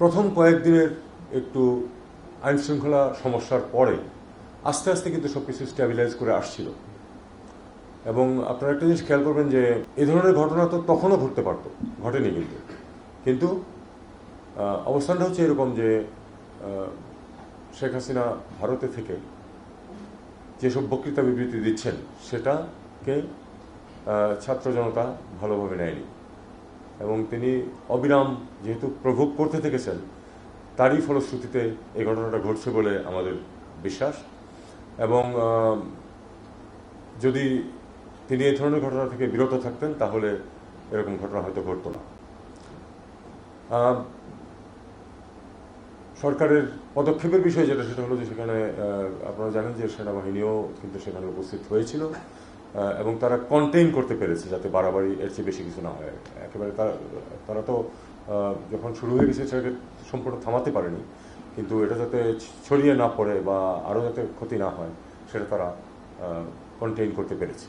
প্রথম কয়েকদিনের একটু আইনশৃঙ্খলা সমস্যার পরে আস্তে আস্তে কিন্তু সবকিছু স্ট্যাবিলাইজ করে আসছিল। এবং আপনারা একটা জিনিস খেয়াল করবেন যে এ ধরনের ঘটনা তো তখনও ঘটতে পারতো, ঘটেনি কিন্তু অবস্থানটা হচ্ছে এরকম যে শেখ হাসিনা ভারতে থেকে যেসব বক্তৃতা বিবৃতি দিচ্ছেন সেটাকে ছাত্র জনতা ভালোভাবে নেয়নি, এবং তিনি অবিরাম যেহেতু প্রভোগ করতে থেকেছেন তারই ফলশ্রুতিতে এই ঘটনাটা ঘটছে বলে আমাদের বিশ্বাস। এবং যদি তিনি এই ধরনের ঘটনা থেকে বিরত থাকতেন তাহলে এরকম ঘটনা হয়তো ঘটত না। সরকারের পদক্ষেপের বিষয় সেটা হলো যে সেখানে আপনারা জানেন যে সেনাবাহিনীও কিন্তু সেখানে উপস্থিত হয়েছিল এবং তারা কন্টেইন করতে পেরেছে যাতে বাড়াবাড়ি এর চেয়ে বেশি কিছু না হয়। একেবারে তারা তো যখন শুরু হয়ে গেছে সেটাকে সম্পূর্ণ থামাতে পারেনি, কিন্তু এটা যাতে ছড়িয়ে না পড়ে বা আরও যাতে ক্ষতি না হয় সেটা তারা কন্টেইন করতে পেরেছে।